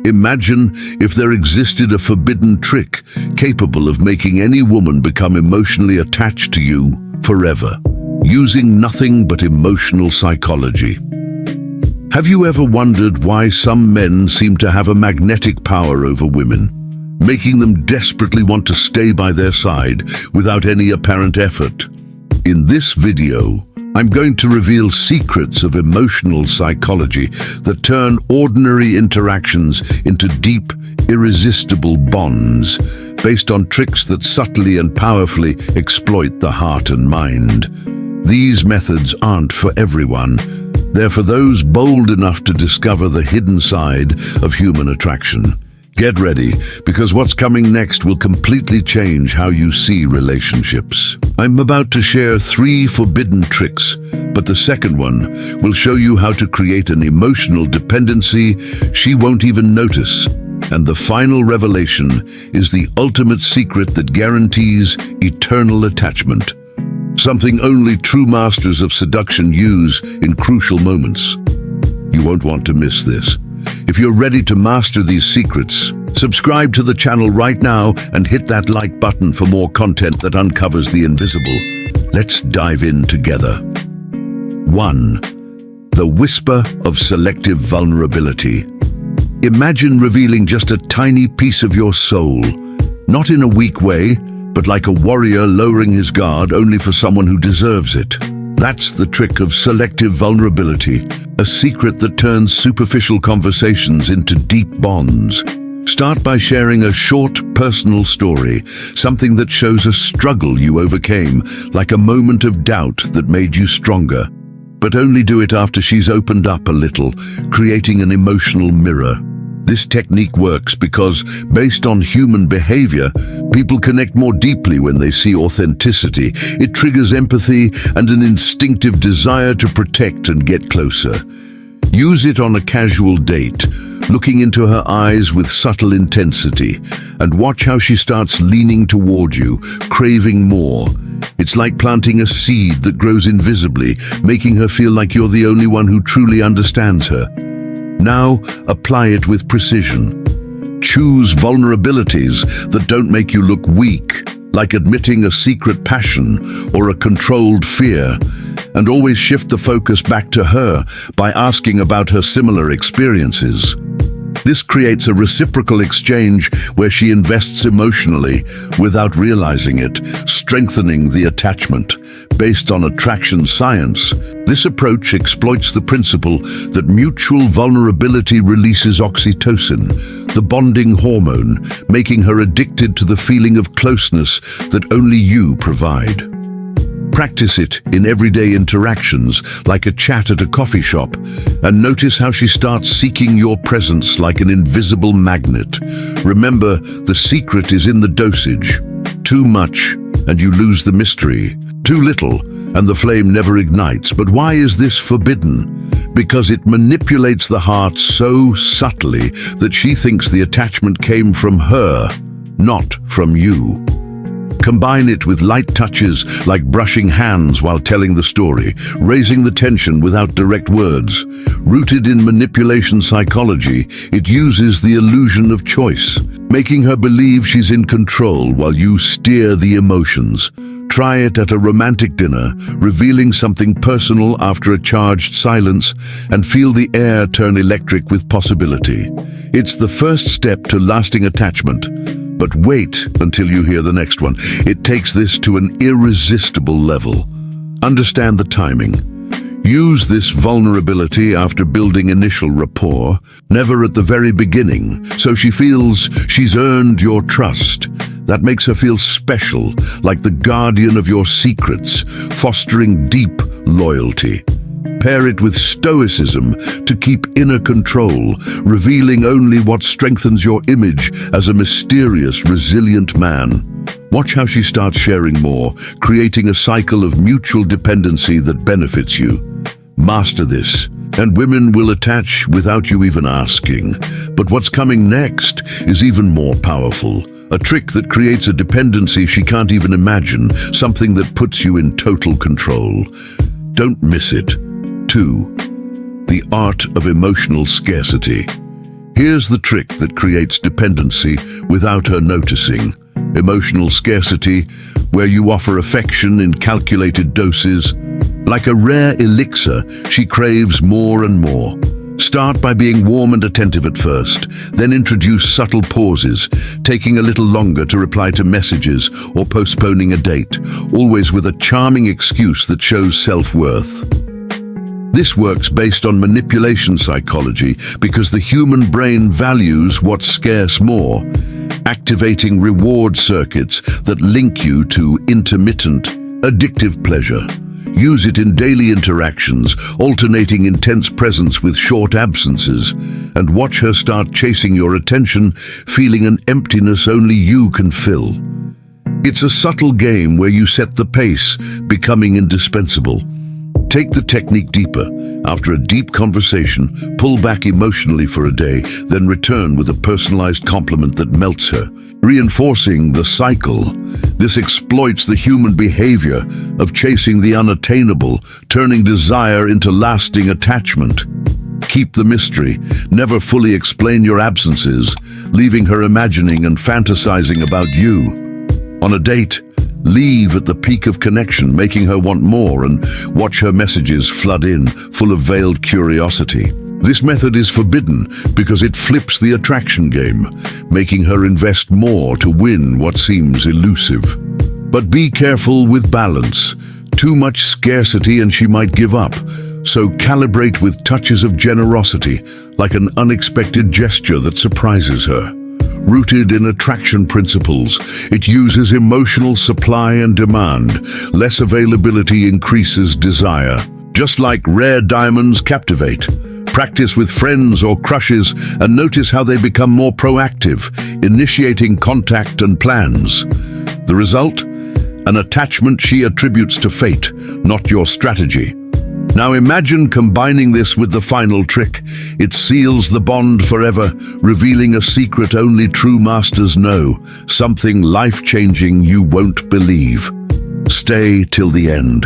Imagine if there existed a forbidden trick capable of making any woman become emotionally attached to you forever, using nothing but emotional psychology. Have you ever wondered why some men seem to have a magnetic power over women, making them desperately want to stay by their side without any apparent effort? In this video, I'm going to reveal secrets of emotional psychology that turn ordinary interactions into deep, irresistible bonds, based on tricks that subtly and powerfully exploit the heart and mind. These methods aren't for everyone. They're for those bold enough to discover the hidden side of human attraction. Get ready, because what's coming next will completely change how you see relationships. I'm about to share 3 forbidden tricks, but the second one will show you how to create an emotional dependency she won't even notice. And the final revelation is the ultimate secret that guarantees eternal attachment. Something only true masters of seduction use in crucial moments. You won't want to miss this. If you're ready to master these secrets, subscribe to the channel right now and hit that like button for more content that uncovers the invisible. Let's dive in together. 1. The whisper of selective vulnerability. Imagine revealing just a tiny piece of your soul, not in a weak way, but like a warrior lowering his guard only for someone who deserves it. That's the trick of selective vulnerability, a secret that turns superficial conversations into deep bonds. Start by sharing a short, personal story, something that shows a struggle you overcame, like a moment of doubt that made you stronger. But only do it after she's opened up a little, creating an emotional mirror. This technique works because, based on human behavior, people connect more deeply when they see authenticity. It triggers empathy and an instinctive desire to protect and get closer. Use it on a casual date, looking into her eyes with subtle intensity, and watch how she starts leaning toward you, craving more. It's like planting a seed that grows invisibly, making her feel like you're the only one who truly understands her. Now, apply it with precision. Choose vulnerabilities that don't make you look weak, like admitting a secret passion or a controlled fear, and always shift the focus back to her by asking about her similar experiences. This creates a reciprocal exchange where she invests emotionally without realizing it, strengthening the attachment. Based on attraction science, this approach exploits the principle that mutual vulnerability releases oxytocin, the bonding hormone, making her addicted to the feeling of closeness that only you provide. Practice it in everyday interactions, like a chat at a coffee shop, and notice how she starts seeking your presence like an invisible magnet. Remember, the secret is in the dosage. Too much, and you lose the mystery. Too little, and the flame never ignites. But why is this forbidden? Because it manipulates the heart so subtly that she thinks the attachment came from her, not from you. Combine it with light touches like brushing hands while telling the story, raising the tension without direct words. Rooted in manipulation psychology, it uses the illusion of choice, making her believe she's in control while you steer the emotions. Try it at a romantic dinner, revealing something personal after a charged silence, and feel the air turn electric with possibility. It's the first step to lasting attachment. But wait until you hear the next one. It takes this to an irresistible level. Understand the timing. Use this vulnerability after building initial rapport, never at the very beginning, so she feels she's earned your trust. That makes her feel special, like the guardian of your secrets, fostering deep loyalty. Pair it with stoicism to keep inner control, revealing only what strengthens your image as a mysterious, resilient man. Watch how she starts sharing more, creating a cycle of mutual dependency that benefits you. Master this, and women will attach without you even asking. But what's coming next is even more powerful. A trick that creates a dependency she can't even imagine, something that puts you in total control. Don't miss it. 2. The art of emotional scarcity. Here's the trick that creates dependency without her noticing. Emotional scarcity, where you offer affection in calculated doses. Like a rare elixir, she craves more and more. Start by being warm and attentive at first, then introduce subtle pauses, taking a little longer to reply to messages or postponing a date, always with a charming excuse that shows self-worth. This works based on manipulation psychology because the human brain values what's scarce more, activating reward circuits that link you to intermittent, addictive pleasure. Use it in daily interactions, alternating intense presence with short absences, and watch her start chasing your attention, feeling an emptiness only you can fill. It's a subtle game where you set the pace, becoming indispensable. Take the technique deeper. After a deep conversation, pull back emotionally for a day, then return with a personalized compliment that melts her, reinforcing the cycle. This exploits the human behavior of chasing the unattainable, turning desire into lasting attachment. Keep the mystery. Never fully explain your absences, leaving her imagining and fantasizing about you. On a date, leave at the peak of connection, making her want more, and watch her messages flood in, full of veiled curiosity. This method is forbidden because it flips the attraction game, making her invest more to win what seems elusive. But be careful with balance. Too much scarcity and she might give up. So calibrate with touches of generosity, like an unexpected gesture that surprises her. Rooted in attraction principles, it uses emotional supply and demand. Less availability increases desire. Just like rare diamonds captivate. Practice with friends or crushes and notice how they become more proactive, initiating contact and plans. The result? An attachment she attributes to fate, not your strategy. Now imagine combining this with the final trick. It seals the bond forever, revealing a secret only true masters know, something life-changing you won't believe. Stay till the end.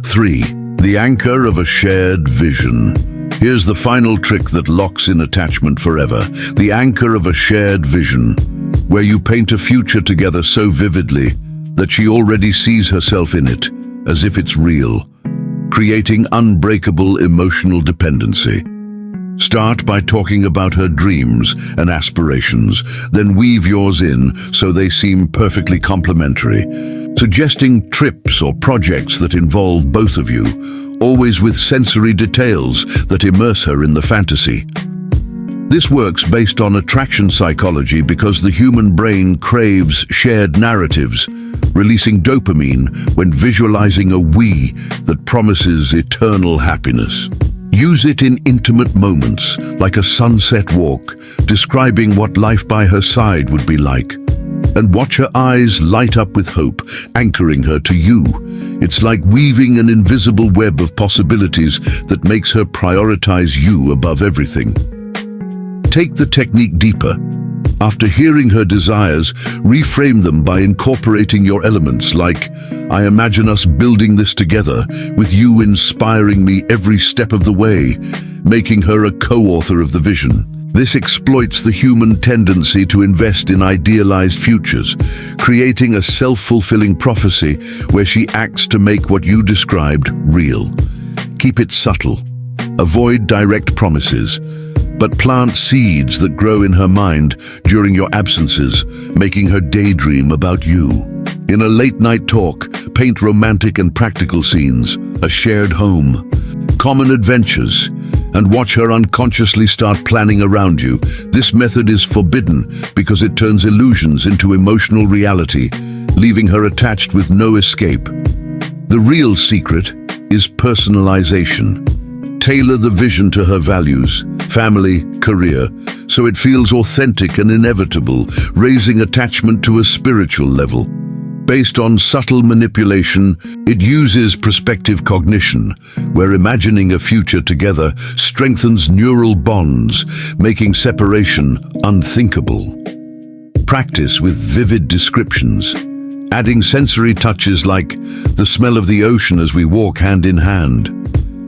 3. The anchor of a shared vision. Here's the final trick that locks in attachment forever. The anchor of a shared vision, where you paint a future together so vividly that she already sees herself in it, as if it's real, creating unbreakable emotional dependency. Start by talking about her dreams and aspirations, then weave yours in so they seem perfectly complementary, suggesting trips or projects that involve both of you, always with sensory details that immerse her in the fantasy. This works based on attraction psychology because the human brain craves shared narratives, releasing dopamine when visualizing a we that promises eternal happiness. Use it in intimate moments, like a sunset walk, describing what life by her side would be like. And watch her eyes light up with hope, anchoring her to you. It's like weaving an invisible web of possibilities that makes her prioritize you above everything. Take the technique deeper. After hearing her desires, reframe them by incorporating your elements like, I imagine us building this together, with you inspiring me every step of the way, making her a co-author of the vision. This exploits the human tendency to invest in idealized futures, creating a self-fulfilling prophecy where she acts to make what you described real. Keep it subtle. Avoid direct promises, but plant seeds that grow in her mind during your absences, making her daydream about you. In a late-night talk, paint romantic and practical scenes, a shared home, common adventures, and watch her unconsciously start planning around you. This method is forbidden because it turns illusions into emotional reality, leaving her attached with no escape. The real secret is personalization. Tailor the vision to her values, family, career, so it feels authentic and inevitable, raising attachment to a spiritual level. Based on subtle manipulation, it uses perspective cognition, where imagining a future together strengthens neural bonds, making separation unthinkable. Practice with vivid descriptions, adding sensory touches like the smell of the ocean as we walk hand in hand.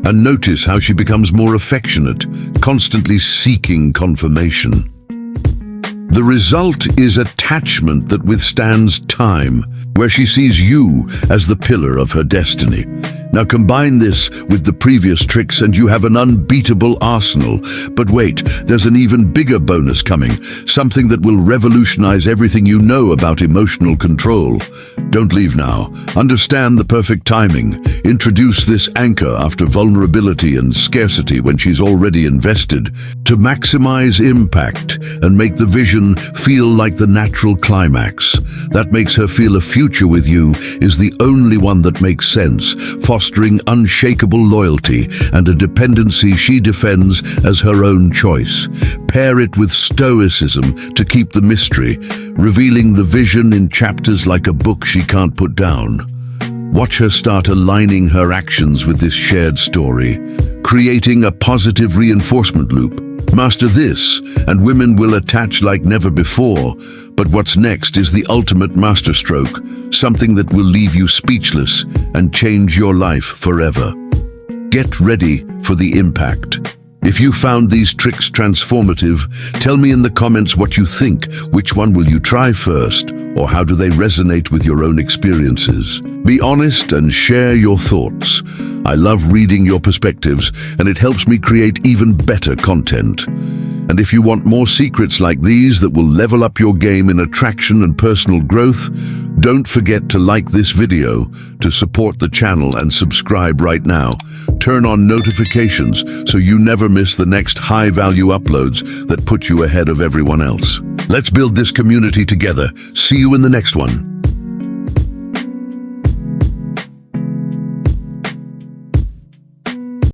And notice how she becomes more affectionate, constantly seeking confirmation. The result is attachment that withstands time, where she sees you as the pillar of her destiny. Now combine this with the previous tricks and you have an unbeatable arsenal. But wait, there's an even bigger bonus coming, something that will revolutionize everything you know about emotional control. Don't leave now. Understand the perfect timing. Introduce this anchor after vulnerability and scarcity when she's already invested, to maximize impact and make the vision feel like the natural climax. That makes her feel a future with you is the only one that makes sense, fostering unshakable loyalty and a dependency she defends as her own choice. Pair it with stoicism to keep the mystery, revealing the vision in chapters like a book she can't put down. Watch her start aligning her actions with this shared story, creating a positive reinforcement loop. Master this, and women will attach like never before. But what's next is the ultimate masterstroke, something that will leave you speechless and change your life forever. Get ready for the impact. If you found these tricks transformative, tell me in the comments what you think. Which one will you try first, or how do they resonate with your own experiences? Be honest and share your thoughts. I love reading your perspectives, and it helps me create even better content. And if you want more secrets like these that will level up your game in attraction and personal growth, don't forget to like this video, to support the channel, and subscribe right now. Turn on notifications so you never miss the next high-value uploads that put you ahead of everyone else. Let's build this community together. See you in the next one.